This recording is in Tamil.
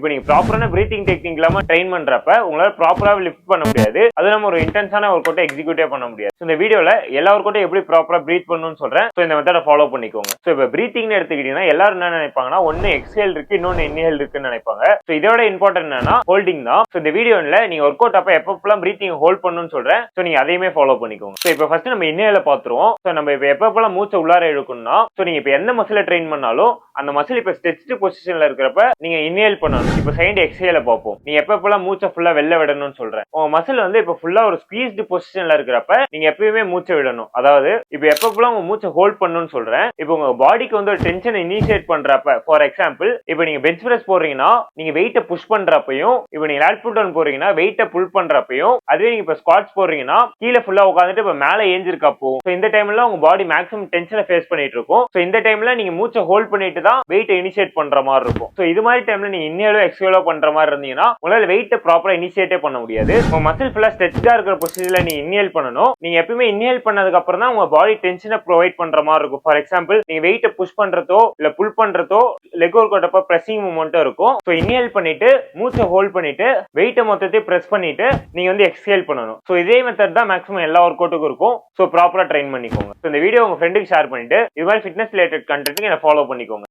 இப்போ நீங்க ப்ராப்பரான பிரீத்திங் டெக்னிக் இல்லாம ட்ரெயின் பண்றப்ப உங்களால ப்ராப்பரா லிஃப்ட் பண்ண முடியாது. அது நம்ம ஒரு இன்டென்ஸான ஒர்க் அவுட் எக்ஸிக்யூட்டே பண்ண முடியாது. இந்த வீடியோல எல்லா ஒர்க் அவுட்டும் எப்படி ப்ராப்பரா பிரீத் பண்ணணும்னு சொல்றேன். ஸோ இந்த மெத்தடை ஃபாலோ பண்ணிக்கோங்க. ஸோ இப்போ பிரீத்திங்னு எடுத்துக்கிட்டீங்கன்னா எல்லாரும் என்ன நினைப்பாங்கன்னா ஒன்னு எக்ஸேல் இருக்கு, இன்னொன்னு இன்ஹேல் இருக்குன்னு நினைப்பாங்க. ஸோ இதோட இம்பார்ட்டன்ட் என்னன்னா ஹோல்டிங் தான். ஸோ இந்த வீடியோல நீங்க ஒர்க் அவுட் அப்ப எப்பப்பெல்லாம் பிரீத்திங் ஹோல்ட் பண்ணணும்னு சொல்றேன். ஸோ நீங்க அதையுமே ஃபாலோ பண்ணிக்கோங்க. ஸோ இப்போ ஃபர்ஸ்ட் நம்ம இன்ஹேல பாத்துருவோம். ஸோ நம்ம இப்போ எப்பப்பெல்லாம் மூச்சை உள்ளார இழுக்கணும்னா, ஸோ நீங்க இப்போ எந்த மசில ட்ரெயின் பண்ணாலும் அந்த மசில் இப்போ ஸ்ட்ரெச்டு பொசிஷன்ல இருக்கிறப்ப நீங்க இன்ஹேல் பண்ணணும். இப்போ செகண்ட் எக்ஸேல பார்ப்போம். நீங்க எப்பப்பெல்லாம் மூச்சை ஃபுல்லா வெளில விடணும்னு சொல்றேன். உங்க மசில் வந்து இப்போ ஃபுல்லா ஒரு ஸ்குவீஸ்டு பொசிஷன்ல இருக்கிறப்ப நீங்க எப்பயுமே மூச்சை விடணும். அதாவது இப்போ எப்பப்பெல்லாம் உங்க மூச்சை ஹோல்ட் பண்ணணும்னு சொல்றேன். இப்போ உங்க பாடிக்கு வந்து ஒரு டென்ஷன் இனிஷியேட் பண்றப்ப, ஃபார் எக்ஸாம்பிள் இப்போ நீங்க பெஞ்ச் பிரஸ் போடுறீங்கன்னா நீங்க வெயிட்டை புஷ் பண்றப்பையும், இப்போ நீங்க லேட் புட் டவுன் போறீங்கன்னா வெயிட்டை புல் பண்றப்பையும், அதுவே நீங்க இப்போ ஸ்குவாட்ஸ் போடுறீங்கன்னா கீழே ஃபுல்லா உட்காந்துட்டு இப்போ மேலே ஏஞ்சிருக்கப்போ, ஸோ இந்த டைம்ல உங்க பாடி மேக்ஸிமம் டென்ஷனை ஃபேஸ் பண்ணிட்டு இருக்கும். ஸோ இந்த டைம்ல நீங்க மூச்சை ஹோல்ட் பண்ணிட்டு தான் வெயிட்டை இனிஷியேட் பண்ற மாதிரி இருக்கும். ஸோ இது மாதிரி டைம்ல நீங்க இன்ஹேலோ எக்ஸ்ஹேலோ பண்ற மாதிரி இருந்தீங்கன்னா உங்களால வெயிட்டை ப்ராப்பரா இனிஷியேட்டே பண்ண முடியாது. உங்க மசில் ஃபுல்லா ஸ்ட்ரெச்டா இருக்கிற பொசிஷன்ல நீங்க இன்ஹேல் பண்ணணும். நீங்க எப்பவுமே இன்ஹேல் பண்ணதுக்கு அப்புறம் தான் உங்க பாடி டென்ஷனை ப்ரொவைட் பண்ற மாதிரி இருக்கும். ஃபார் எக்ஸாம்பிள் நீங்க வெயிட்டை புஷ் பண்றதோ இல்ல புல் பண்றதோ லெக் ஒர்க் அவுட் அப்ப பிரஸிங் மூவ்மெண்ட் இருக்கும். ஸோ இன்ஹேல் பண்ணிட்டு மூச்சை ஹோல்ட் பண்ணிட்டு வெயிட்டை மொத்தத்தையும் பிரஸ் பண்ணிட்டு நீங்க வந்து எக்ஸ்ஹேல் பண்ணணும். ஸோ இதே மெத்தட் தான் மேக்ஸிமம் எல்லா ஒர்க் அவுட்டுக்கும் இருக்கும். ஸோ ப்ராப்பரா ட்ரெயின் பண்ணிக்கோங்க. இந்த வீடியோ உங்க ஃப்ரெண்டுக்கு ஷேர் பண்ணிட்டு இது மாதிரி ஃபிட்னஸ் ரிலேட்டட் கண்டென்ட் என்ன ஃபாலோ பண்ணிக்கோங்க.